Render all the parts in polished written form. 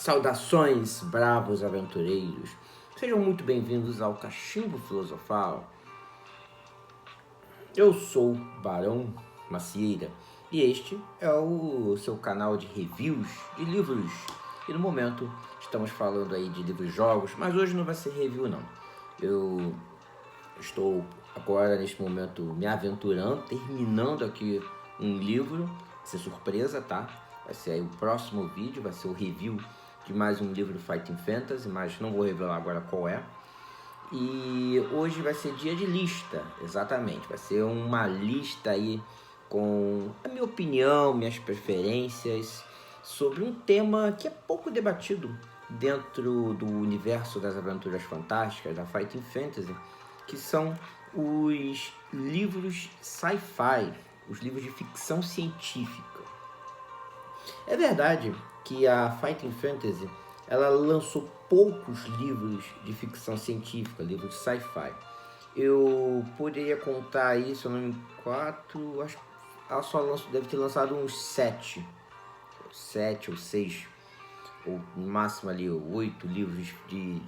Saudações, bravos aventureiros! Sejam muito bem-vindos ao Cachimbo Filosofal. Eu sou Barão Macieira e este é o seu canal de reviews de livros. E no momento estamos falando aí de livros-jogos, mas hoje não vai ser review não. Eu estou agora neste momento me aventurando, terminando aqui um livro, vai ser surpresa, tá? Vai ser aí o próximo vídeo, vai ser o review de mais um livro Fighting Fantasy, mas não vou revelar agora qual é. E hoje vai ser dia de lista, exatamente, vai ser uma lista aí com a minha opinião, minhas preferências sobre um tema que é pouco debatido dentro do universo das aventuras fantásticas, da Fighting Fantasy, que são os livros sci-fi, os livros de ficção científica. É verdade que a Fighting Fantasy ela lançou poucos livros de ficção científica, livros de sci-fi. Eu poderia contar aí, se eu não me engano, 4, acho que ela só deve ter lançado uns 7 ou 6, ou no máximo ali 8 livros de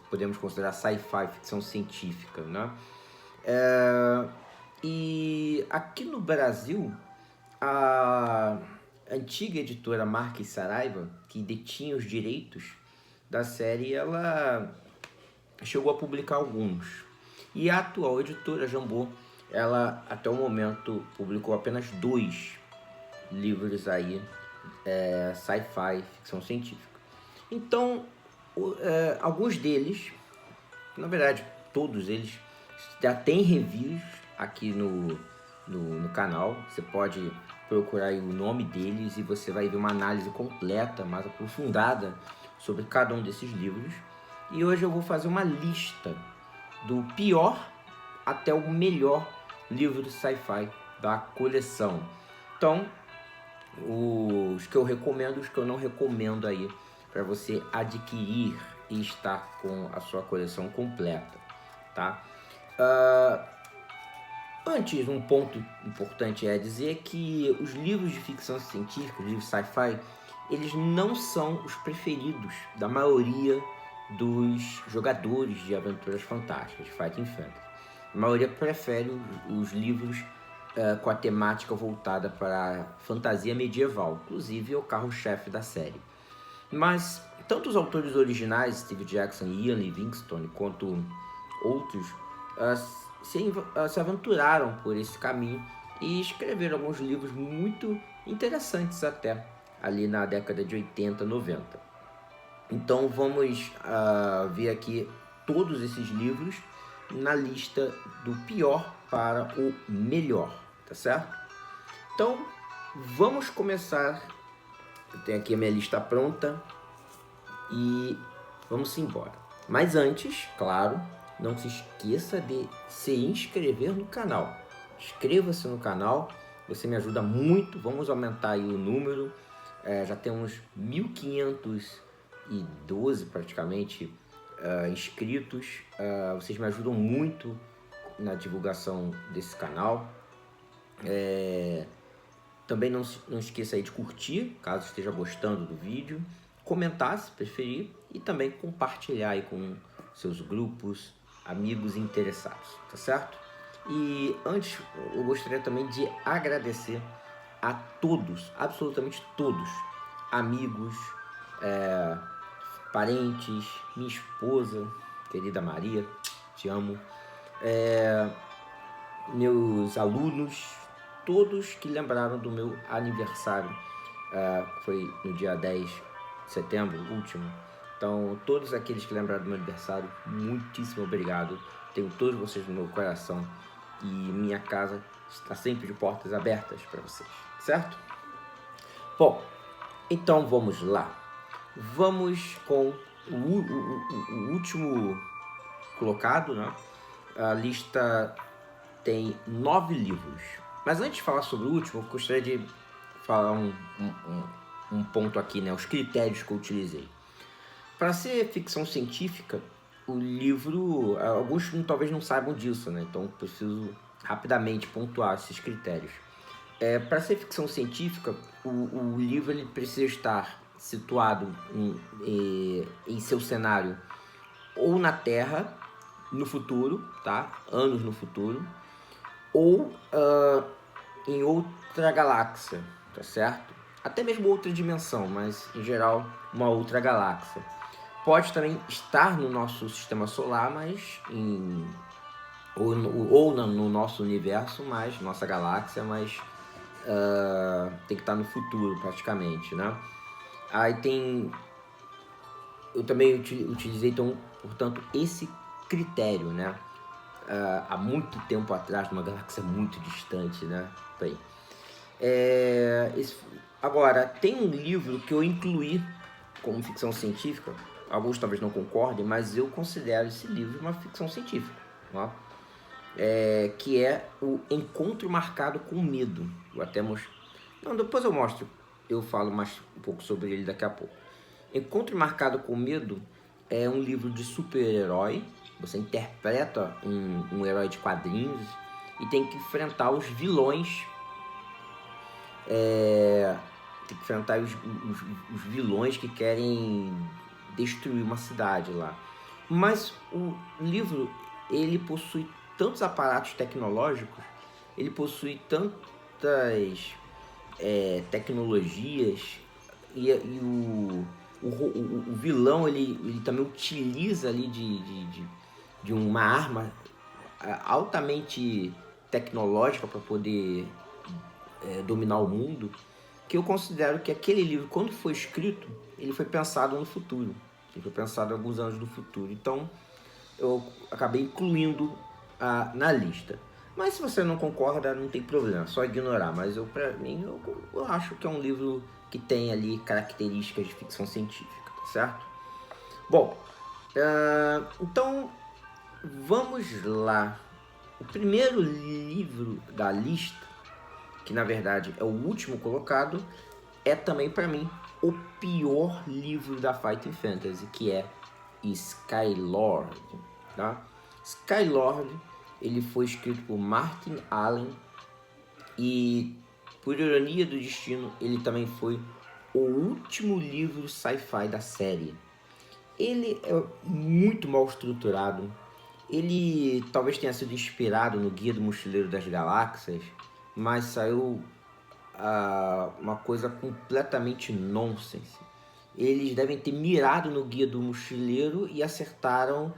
podemos considerar sci-fi, ficção científica, né? E aqui no Brasil, a antiga editora Marques Saraiva, que detinha os direitos da série, ela chegou a publicar alguns. E a atual editora Jambô, ela até o momento publicou apenas 2 livros aí, sci-fi, ficção científica. Então, alguns deles, na verdade todos eles, já tem reviews aqui no canal. Você pode procurar aí o nome deles e você vai ver uma análise completa, mais aprofundada sobre cada um desses livros. E hoje eu vou fazer uma lista do pior até o melhor livro de sci-fi da coleção. Então, os que eu recomendo, os que eu não recomendo aí para você adquirir e estar com a sua coleção completa, tá? Antes, um ponto importante é dizer que os livros de ficção científica, os livros sci-fi, eles não são os preferidos da maioria dos jogadores de aventuras fantásticas, de Fighting Fantasy. A maioria prefere os livros com a temática voltada para a fantasia medieval, inclusive é o carro-chefe da série. Mas tanto os autores originais, Steve Jackson e Ian Livingstone, quanto outros, se aventuraram por esse caminho e escreveram alguns livros muito interessantes até ali na década de 80, 90. Então vamos ver aqui todos esses livros na lista do pior para o melhor, tá certo? Então vamos começar. Eu tenho aqui a minha lista pronta e vamos embora. Mas antes, claro, não se esqueça de se inscrever no canal. Inscreva-se no canal, você me ajuda muito. Vamos aumentar aí o número. Já temos 1.512 praticamente inscritos. Vocês me ajudam muito na divulgação desse canal. Também não esqueça aí de curtir, caso esteja gostando do vídeo, comentar se preferir e também compartilhar aí com seus grupos, amigos interessados, tá certo? E antes eu gostaria também de agradecer a todos, absolutamente todos, amigos, parentes, minha esposa, querida Maria, te amo, meus alunos, todos que lembraram do meu aniversário, foi no dia 10 de setembro, último. Então, todos aqueles que lembraram do meu aniversário, muitíssimo obrigado. Tenho todos vocês no meu coração e minha casa está sempre de portas abertas para vocês, certo? Bom, então vamos lá. Vamos com o último colocado, né? A lista tem 9 livros. Mas antes de falar sobre o último, eu gostaria de falar um ponto aqui, né? Os critérios que eu utilizei. Para ser ficção científica, o livro, alguns talvez não saibam disso, né? Então preciso rapidamente pontuar esses critérios. Para ser ficção científica, o livro ele precisa estar situado em seu cenário ou na Terra, no futuro, tá? Anos no futuro, ou em outra galáxia, tá certo? Até mesmo outra dimensão, mas em geral uma outra galáxia. Pode também estar no nosso sistema solar, mas no nosso universo, mas nossa galáxia, mas tem que estar no futuro praticamente, né? Aí eu também utilizei, então, portanto, esse critério, né? Há muito tempo atrás, numa galáxia muito distante, né? Bem, agora, tem um livro que eu incluí como ficção científica. Alguns talvez não concordem, mas eu considero esse livro uma ficção científica, ó. Que é o Encontro Marcado com Medo. Eu até não, depois eu mostro, eu falo mais um pouco sobre ele daqui a pouco. Encontro Marcado com Medo é um livro de super-herói. Você interpreta um herói de quadrinhos e tem que enfrentar os vilões. Tem que enfrentar os vilões que querem destruir uma cidade lá. Mas o livro, ele possui tantos aparatos tecnológicos, ele possui tantas tecnologias, e o vilão ele também utiliza ali de uma arma altamente tecnológica para poder dominar o mundo, que eu considero que aquele livro, quando foi escrito, ele foi pensado no futuro. Ele foi pensado alguns anos no futuro. Então, eu acabei incluindo na lista. Mas se você não concorda, não tem problema, só ignorar. Mas pra mim, eu acho que é um livro que tem ali características de ficção científica, tá certo? Bom, então vamos lá. O primeiro livro da lista, que na verdade é o último colocado, é também para mim o pior livro da Fighting Fantasy, que é Skylord, tá? Skylord, ele foi escrito por Martin Allen e, por ironia do destino, ele também foi o último livro sci-fi da série. Ele é muito mal estruturado. Ele talvez tenha sido inspirado no Guia do Mochileiro das Galáxias, mas saiu uma coisa completamente nonsense. Eles devem ter mirado no Guia do Mochileiro e acertaram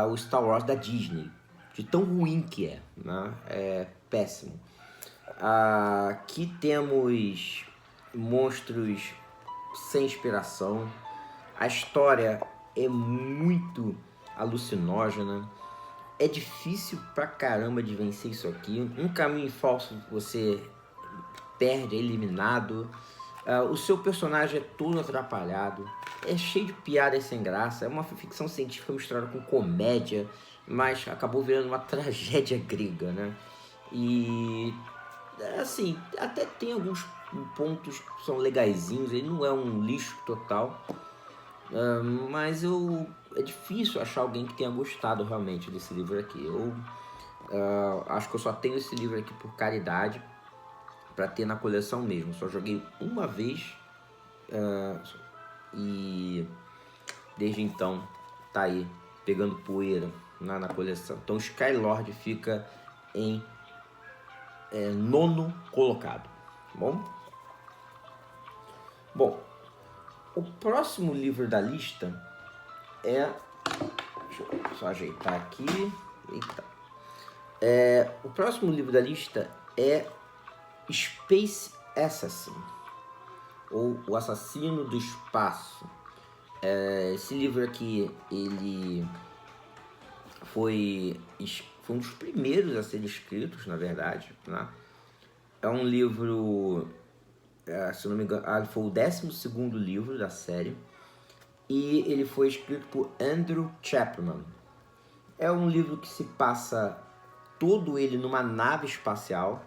o Star Wars da Disney, de tão ruim que é, né? É péssimo. Aqui temos monstros sem inspiração. A história é muito alucinógena. É difícil pra caramba de vencer isso aqui. Um caminho falso você perde, é eliminado. O seu personagem é todo atrapalhado. É cheio de piadas sem graça. É uma ficção científica misturada com comédia, mas acabou virando uma tragédia grega, né? E assim, até tem alguns pontos que são legaizinhos. Ele não é um lixo total. Mas é difícil achar alguém que tenha gostado realmente desse livro aqui. Eu acho que eu só tenho esse livro aqui por caridade, para ter na coleção mesmo. Só joguei uma vez e desde então tá aí pegando poeira na coleção. Então Skylord fica em nono colocado, tá bom? Bom, o próximo livro da lista é... Deixa eu só ajeitar aqui. Eita. O próximo livro da lista é Space Assassin, ou O Assassino do Espaço. Esse livro aqui, ele foi um dos primeiros a ser escritos, na verdade, né? É um livro, se não me engano, ele foi o 12º livro da série, e ele foi escrito por Andrew Chapman. É um livro que se passa todo ele numa nave espacial.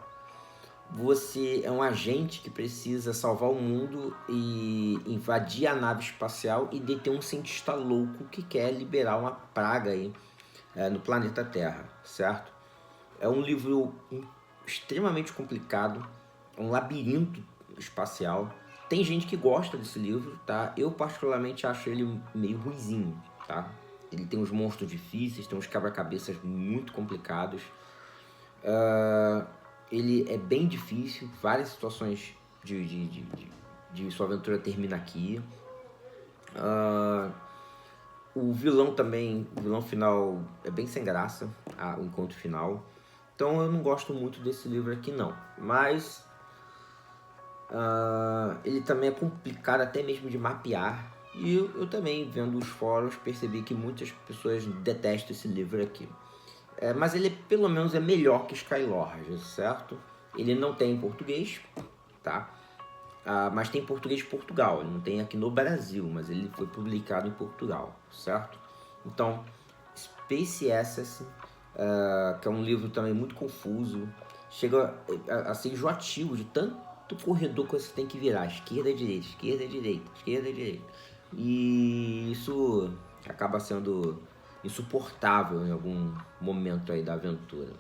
Você é um agente que precisa salvar o mundo e invadir a nave espacial e deter um cientista louco que quer liberar uma praga aí, no planeta Terra, certo? É um livro extremamente complicado, é um labirinto espacial. Tem gente que gosta desse livro, tá? Eu particularmente acho ele meio ruinzinho, tá? Ele tem uns monstros difíceis, tem uns quebra-cabeças muito complicados. Ele é bem difícil, várias situações de sua aventura termina aqui. O vilão também, o vilão final é bem sem graça, o encontro final. Então eu não gosto muito desse livro aqui não, mas ele também é complicado até mesmo de mapear. E eu também, vendo os fóruns, percebi que muitas pessoas detestam esse livro aqui. Mas ele pelo menos é melhor que Skylord, certo? Ele não tem em português, tá? Mas tem em português de Portugal. Ele não tem aqui no Brasil, mas ele foi publicado em Portugal, certo? Então, Space Access, que é um livro também muito confuso, chega a ser enjoativo de tanto corredor que você tem que virar, esquerda, direita, esquerda, direita, esquerda, direita. E isso acaba sendo insuportável em algum momento aí da aventura.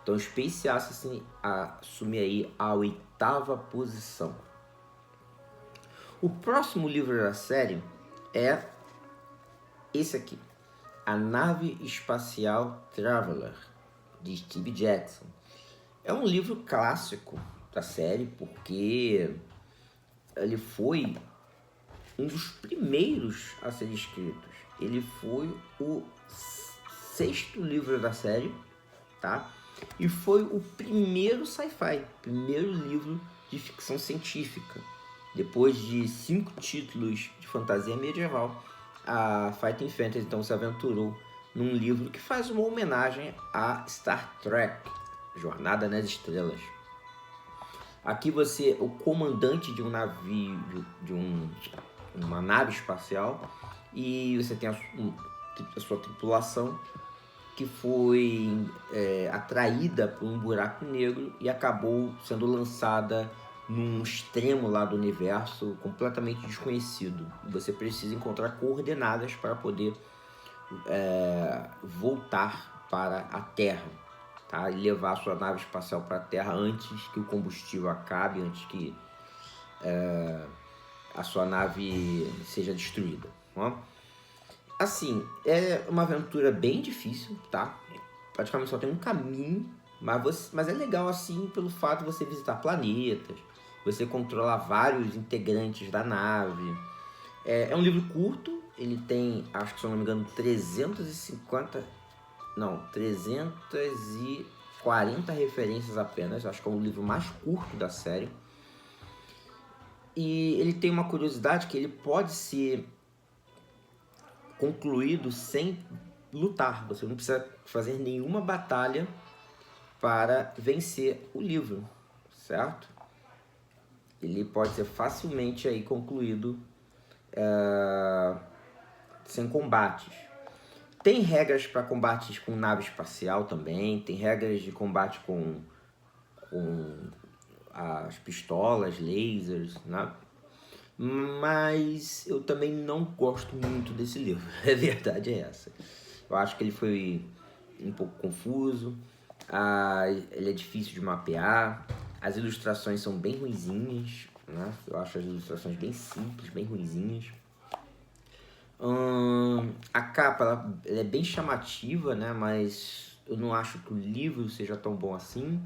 Então, Space Assassin assume aí a 8ª posição. O próximo livro da série é esse aqui, A Nave Espacial Traveler, de Steve Jackson. É um livro clássico da série porque ele foi um dos primeiros a ser escritos. Ele foi o 6º livro da série, tá? E foi o primeiro sci-fi, primeiro livro de ficção científica. Depois de 5 títulos de fantasia medieval, a Fighting Fantasy então se aventurou num livro que faz uma homenagem a Star Trek, Jornada nas Estrelas. Aqui você é o comandante de um navio, uma nave espacial, e você tem a sua tripulação que foi atraída por um buraco negro e acabou sendo lançada num extremo lá do universo completamente desconhecido. Você precisa encontrar coordenadas para poder voltar para a Terra, tá? E levar a sua nave espacial para a Terra antes que o combustível acabe, antes que a sua nave seja destruída. Ó. Assim, é uma aventura bem difícil, tá? Praticamente só tem um caminho, mas é legal assim pelo fato de você visitar planetas, você controlar vários integrantes da nave. É um livro curto, ele tem, acho que se eu não me engano, 340 referências apenas. Acho que é o livro mais curto da série. E ele tem uma curiosidade que ele pode ser concluído sem lutar. Você não precisa fazer nenhuma batalha para vencer o livro, certo? Ele pode ser facilmente aí concluído sem combates. Tem regras para combates com nave espacial também, tem regras de combate com as pistolas, lasers, né? Mas eu também não gosto muito desse livro, a verdade é essa. Eu acho que ele foi um pouco confuso, ele é difícil de mapear, as ilustrações são bem ruinzinhas, né? Eu acho as ilustrações bem simples, bem ruinzinhas. A capa ela é bem chamativa, né? Mas eu não acho que o livro seja tão bom assim.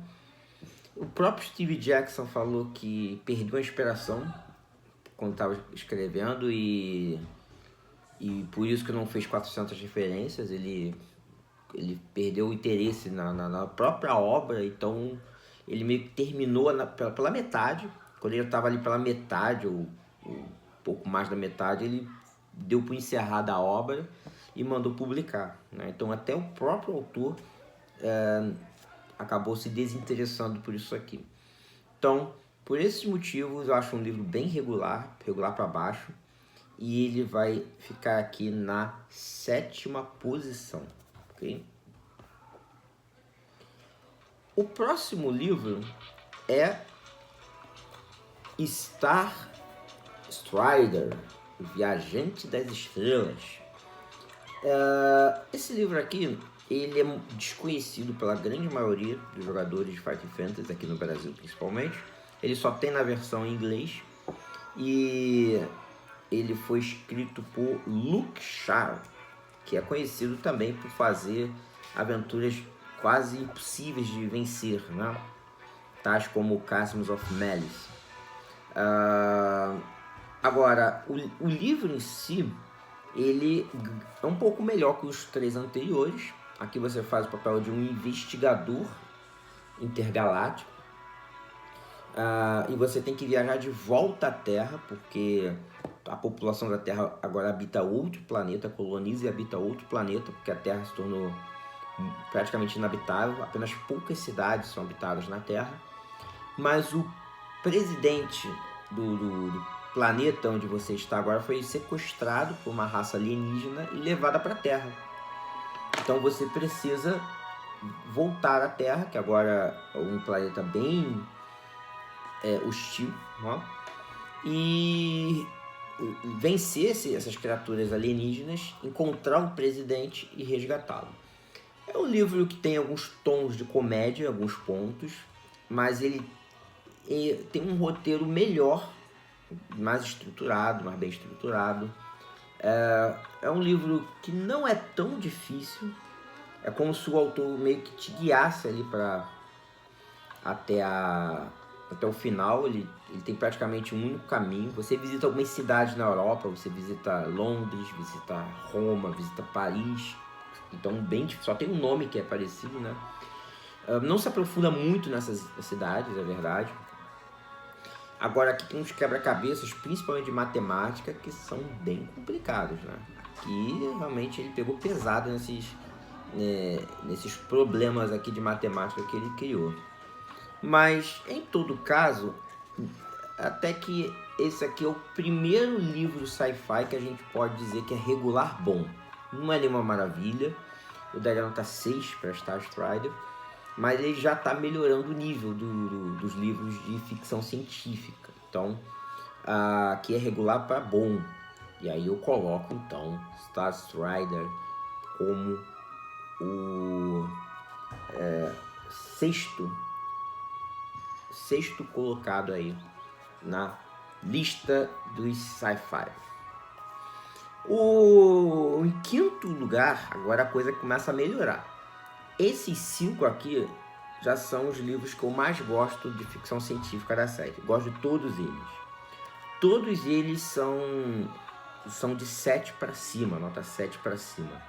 O próprio Steve Jackson falou que perdeu a inspiração quando estava escrevendo e por isso que não fez 400 referências. Ele perdeu o interesse na própria obra, então ele meio que terminou pela metade. Quando ele estava ali pela metade ou um pouco mais da metade, ele deu por encerrada a obra e mandou publicar, né? Então até o próprio autor acabou se desinteressando por isso aqui. Então, por esses motivos, eu acho um livro bem regular para baixo, e ele vai ficar aqui na 7ª posição, ok? O próximo livro é Star Strider, o Viajante das Estrelas. Esse livro aqui, ele é desconhecido pela grande maioria dos jogadores de Fighting Fantasy aqui no Brasil, principalmente. Ele só tem na versão em inglês. e ele foi escrito por Luke Shaw, que é conhecido também por fazer aventuras quase impossíveis de vencer, né? Tais como Castles of Malice. Agora, o livro em si, ele é um pouco melhor que os 3 anteriores. Aqui você faz o papel de um investigador intergaláctico. E você tem que viajar de volta à Terra, porque a população da Terra agora habita outro planeta, coloniza e habita outro planeta, porque a Terra se tornou praticamente inabitável. Apenas poucas cidades são habitadas na Terra. Mas o presidente do planeta onde você está agora foi sequestrado por uma raça alienígena e levada para a Terra. Então você precisa voltar à Terra, que agora é um planeta bem hostil, ó, e vencer essas criaturas alienígenas, encontrar o presidente e resgatá-lo. É um livro que tem alguns tons de comédia, alguns pontos, mas ele tem um roteiro melhor, mais estruturado, mais bem estruturado. É um livro que não é tão difícil. É como se o autor meio que te guiasse ali até o final. Ele tem praticamente um único caminho. Você visita algumas cidades na Europa, você visita Londres, visita Roma, visita Paris. Então só tem um nome que é parecido, né? Não se aprofunda muito nessas cidades, é verdade. Agora aqui tem uns quebra-cabeças, principalmente de matemática, que são bem complicados, né? Aqui realmente ele pegou pesado nesses problemas aqui de matemática que ele criou. Mas em todo caso, até que esse aqui é o primeiro livro sci-fi que a gente pode dizer que é regular bom. Não é nenhuma maravilha, eu daria nota 6 para Star Strider, mas ele já está melhorando o nível dos livros de ficção científica. Então, aqui é regular para bom. E aí eu coloco, então, Star Strider como o sexto colocado aí na lista dos sci-fi. Em quinto lugar, agora a coisa começa a melhorar. Esses 5 aqui já são os livros que eu mais gosto de ficção científica da série. Gosto de todos eles. Todos eles são de 7 para cima, nota 7 para cima,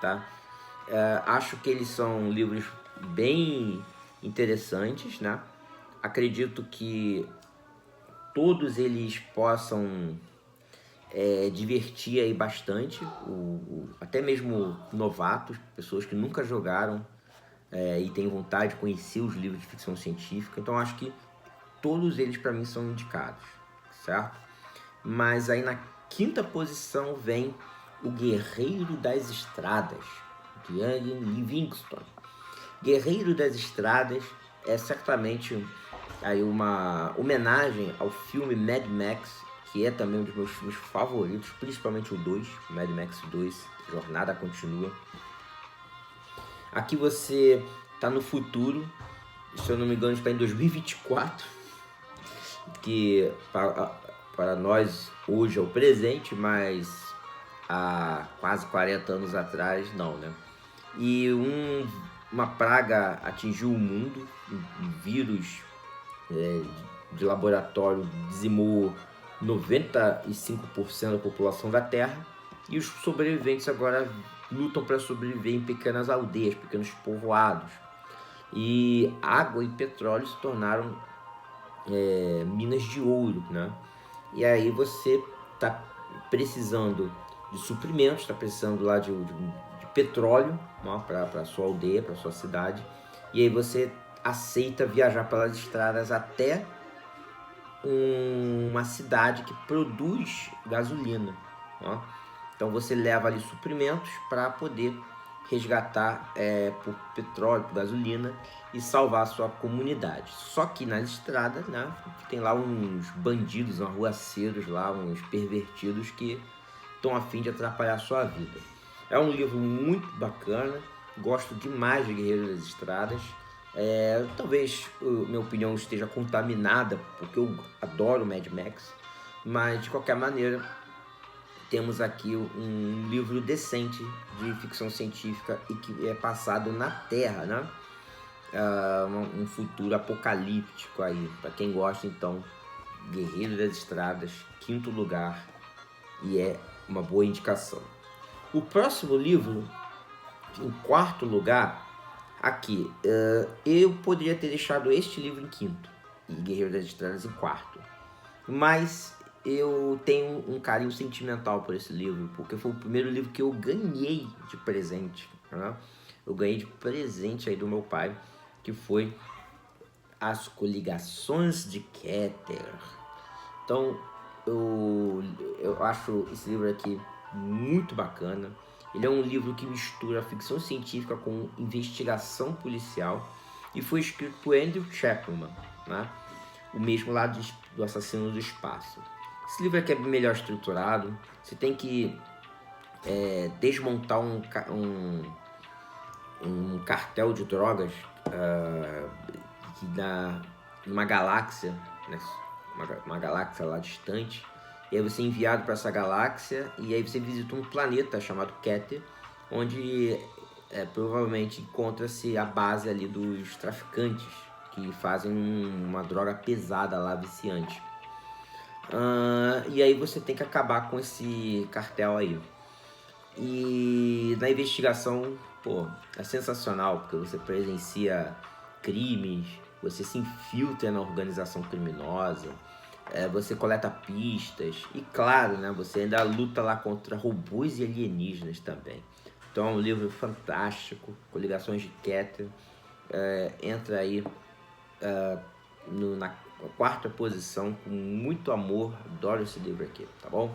tá? Acho que eles são livros bem interessantes, né? Acredito que todos eles possam divertir aí bastante, até mesmo novatos, pessoas que nunca jogaram e têm vontade de conhecer os livros de ficção científica. Então acho que todos eles para mim são indicados, certo? Mas aí na quinta posição vem o Guerreiro das Estradas, de Ian Livingstone. Guerreiro das Estradas é certamente aí uma homenagem ao filme Mad Max, que é também um dos meus filmes favoritos, principalmente o 2, Mad Max 2, Jornada Continua. Aqui você está no futuro, se eu não me engano está em 2024, que para nós hoje é o presente, mas há quase 40 anos atrás não, né? E uma praga atingiu o mundo, um vírus de laboratório dizimou 95% da população da Terra, e os sobreviventes agora lutam para sobreviver em pequenas aldeias, pequenos povoados. E água e petróleo se tornaram minas de ouro, né? E aí você está precisando de suprimentos, está precisando lá de petróleo, né, para sua aldeia, para sua cidade. E aí você aceita viajar pelas estradas até uma cidade que produz gasolina, né? Então você leva ali suprimentos para poder resgatar por petróleo, por gasolina e salvar a sua comunidade. Só que nas estradas, né, tem lá uns bandidos, uns arruaceiros lá, uns pervertidos que estão a fim de atrapalhar a sua vida. É um livro muito bacana, gosto demais de Guerreiro das Estradas. Talvez minha opinião esteja contaminada, porque eu adoro Mad Max, Mas, de qualquer maneira, temos aqui um livro decente de ficção científica e que é passado na Terra, né? Um futuro apocalíptico aí. Para quem gosta, então, Guerreiro das Estradas, 5º lugar, e é uma boa indicação. O próximo livro, em 4º lugar, aqui, eu poderia ter deixado este livro em 5º e Guerreiro das Estradas em 4º, mas eu tenho um carinho sentimental por esse livro, porque foi o primeiro livro que eu ganhei de presente, né? Eu ganhei de presente aí do meu pai, que foi As Coligações de Keter. Então, eu acho esse livro aqui muito bacana. Ele é um livro que mistura ficção científica com investigação policial e foi escrito por Andrew Chapman, né? O mesmo lá do Assassino do Espaço. Esse livro aqui é melhor estruturado. Você tem que desmontar um cartel de drogas numa galáxia, né? Uma galáxia lá distante. E aí você é enviado para essa galáxia e aí você visita um planeta chamado Keter, onde provavelmente encontra-se a base ali dos traficantes que fazem uma droga pesada lá, viciante. E aí você tem que acabar com esse cartel aí. E na investigação, é sensacional, porque você presencia crimes, você se infiltra na organização criminosa, você coleta pistas e, claro, né, você ainda luta lá contra robôs e alienígenas também. Então é um livro fantástico, Coligações de Keter. Entra aí na 4ª posição com muito amor. Adoro esse livro aqui, tá bom?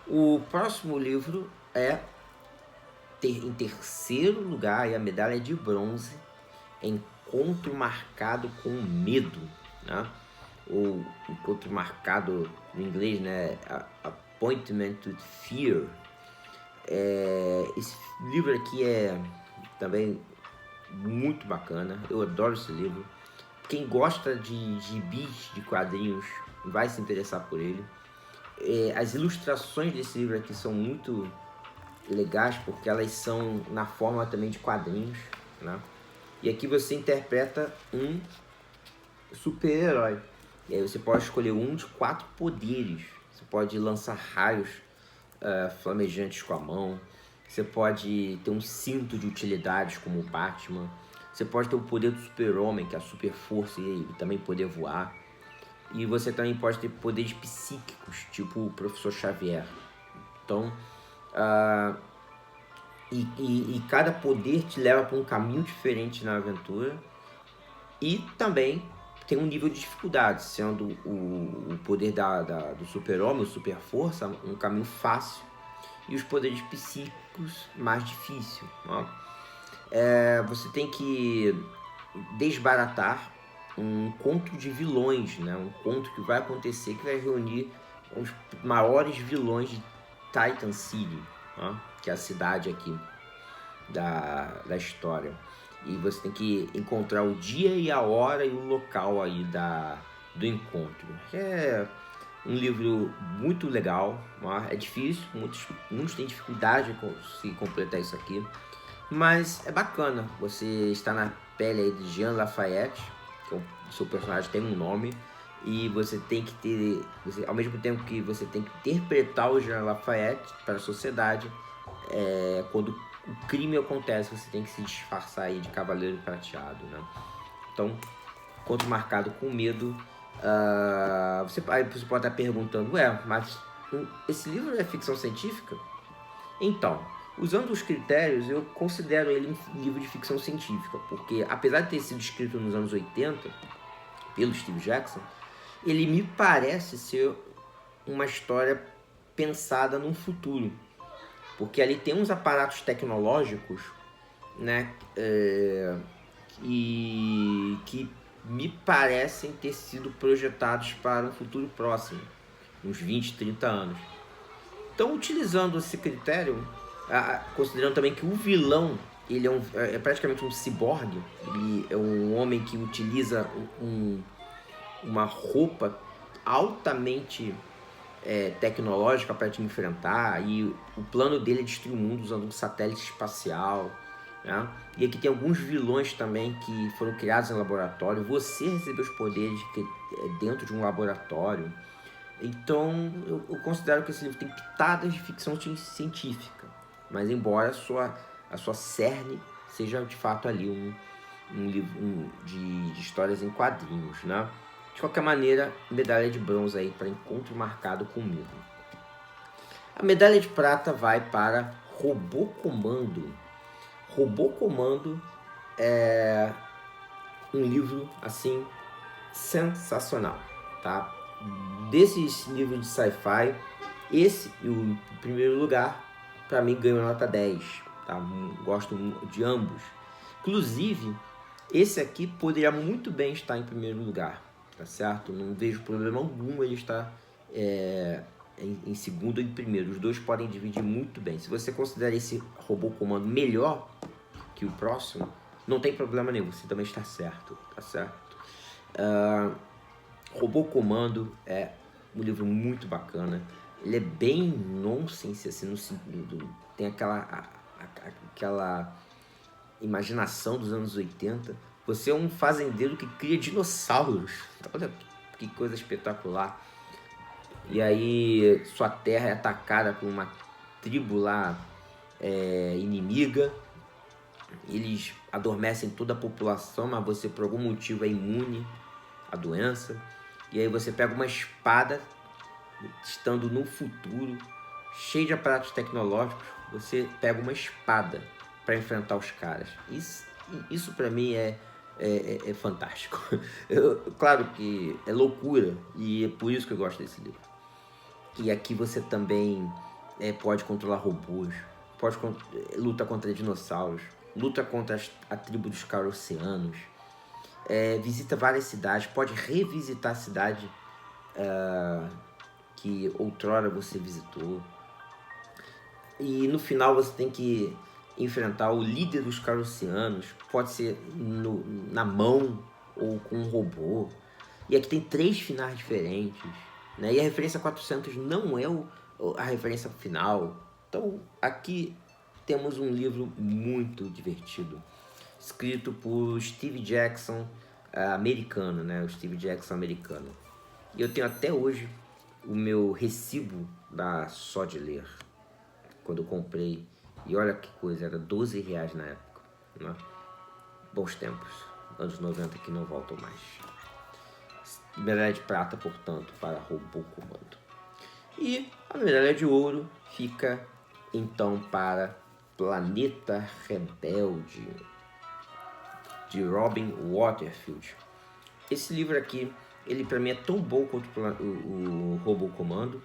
O próximo livro é em 3º lugar, e a medalha de bronze, Encontro Marcado com Medo, né? Ou Encontro Marcado no inglês, né? Appointment with Fear. Esse livro aqui é também muito bacana. Eu adoro esse livro. Quem gosta de gibis, de quadrinhos, vai se interessar por ele. As ilustrações desse livro aqui são muito legais, porque elas são na forma também de quadrinhos, né? E aqui você interpreta um super-herói. E aí você pode escolher um de 4 poderes. Você pode lançar raios flamejantes com a mão. Você pode ter um cinto de utilidades como o Batman. Você pode ter o poder do super-homem, que é a super força, e também poder voar. E você também pode ter poderes psíquicos, tipo o Professor Xavier. Então, e cada poder te leva para um caminho diferente na aventura. E também tem um nível de dificuldade, sendo o poder do super-homem, o super força, um caminho fácil. E os poderes psíquicos mais difícil, né? Você tem que desbaratar um encontro de vilões, né? Um encontro que vai acontecer, que vai reunir os maiores vilões de Titan City, né? Que é a cidade aqui da história. E você tem que encontrar o dia e a hora e o local aí do encontro. É um livro muito legal, né? É difícil, muitos têm dificuldade de se completar isso aqui, mas é bacana. Você está na pele aí de Jean Lafayette, que o seu personagem tem um nome, e você tem que ter, ao mesmo tempo que você tem que interpretar o Jean Lafayette para a sociedade, quando o crime acontece, você tem que se disfarçar aí de Cavaleiro Prateado, né? Então, Encontro Marcado com Medo. Você pode estar perguntando, mas esse livro é ficção científica? Então, usando os critérios, eu considero ele um livro de ficção científica, porque apesar de ter sido escrito nos anos 80 pelo Steve Jackson, ele me parece ser uma história pensada num futuro, porque ali tem uns aparatos tecnológicos, né, que me parecem ter sido projetados para um futuro próximo, uns 20, 30 anos. Então, utilizando esse critério, considerando também que o vilão, ele é praticamente um ciborgue, ele é um homem que utiliza uma roupa altamente tecnológica para te enfrentar, e o plano dele é destruir o mundo usando um satélite espacial, né? E aqui tem alguns vilões também que foram criados em laboratório. Você recebeu os poderes dentro de um laboratório. Então eu considero que esse livro tem pitadas de ficção científica, mas embora a sua cerne seja de fato ali um livro de histórias em quadrinhos, né? De qualquer maneira, medalha de bronze aí para encontro marcado comigo. A medalha de prata vai para Robô Comando. Robô Comando é um livro assim sensacional, tá? Desses livros de sci-fi, esse e o primeiro lugar para mim ganhou nota 10, tá? Gosto de ambos. Inclusive, esse aqui poderia muito bem estar em primeiro lugar, tá certo? Não vejo problema algum ele estar em segundo ou em primeiro. Os dois podem dividir muito bem. Se você considera esse Robô Comando melhor que o próximo, não tem problema nenhum, você também está certo, tá certo? Robô Comando é um livro muito bacana. Ele é bem nonsense, assim, no sentido, tem aquela imaginação dos anos 80. Você é um fazendeiro que cria dinossauros. Olha que coisa espetacular. E aí sua terra é atacada por uma tribo lá inimiga. Eles adormecem toda a população, mas você por algum motivo é imune à doença. E aí você pega uma espada, estando no futuro, cheio de aparatos tecnológicos, você pega uma espada para enfrentar os caras. Isso para mim é fantástico. Claro que é loucura, e é por isso que eu gosto desse livro. E aqui você também pode controlar robôs, luta contra dinossauros, luta contra a tribo dos carocianos, visita várias cidades, pode revisitar a cidade que outrora você visitou. E no final você tem que enfrentar o líder dos carocianos, pode ser na mão ou com um robô. E aqui tem 3 finais diferentes, né? E a referência 400 não é a referência final. Então aqui temos um livro muito divertido, escrito por Steve Jackson, americano, né? O Steve Jackson americano. E eu tenho até hoje o meu recibo da Só de Ler, quando eu comprei. E olha que coisa, era R$12 na época, né? Bons tempos, anos 90 que não voltam mais. Medalha de prata, portanto, para Robô Comando. E a medalha de ouro fica então para Planeta Rebelde, de Robin Waterfield. Esse livro aqui, ele para mim é tão bom quanto o Robô Comando,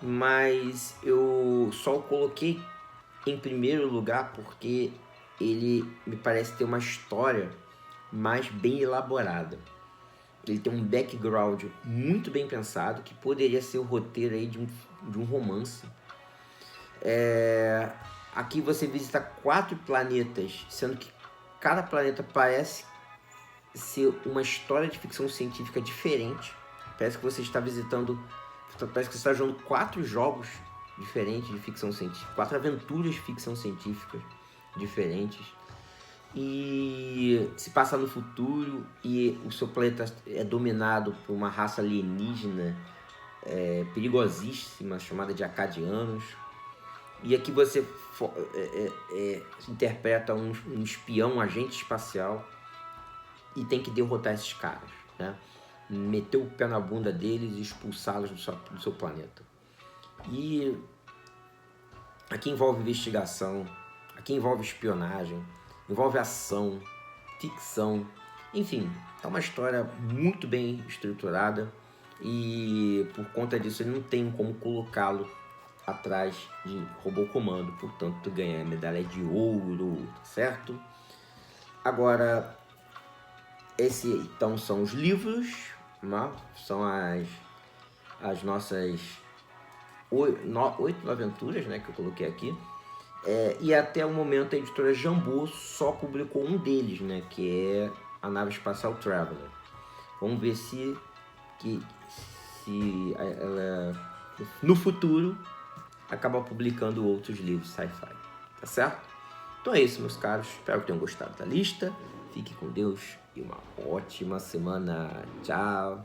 mas eu só o coloquei em primeiro lugar porque ele me parece ter uma história mais bem elaborada. Ele tem um background muito bem pensado, que poderia ser o roteiro aí de um romance. Aqui você visita 4 planetas, sendo que cada planeta parece ser uma história de ficção científica diferente. Parece que você está visitando, parece que você está jogando 4 jogos diferentes de ficção científica, 4 aventuras de ficção científica diferentes. E se passa no futuro e o seu planeta é dominado por uma raça alienígena perigosíssima, chamada de Acadianos. E aqui você interpreta um espião, um agente espacial, e tem que derrotar esses caras, né? Meter o pé na bunda deles e expulsá-los do seu planeta. E aqui envolve investigação, aqui envolve espionagem, envolve ação, ficção, enfim, é uma história muito bem estruturada, e por conta disso ele não tem como colocá-lo atrás de Robô Comando, portanto ganha a medalha de ouro, certo? Agora, esse então são os livros, né? São as nossas 8 aventuras, né, que eu coloquei aqui. E até o momento a editora Jambô só publicou um deles, né, que é a Nave Espacial Traveler. Vamos ver se se ela no futuro acabar publicando outros livros sci-fi, tá certo? Então é isso, meus caros, espero que tenham gostado da lista, fique com Deus e uma ótima semana, tchau!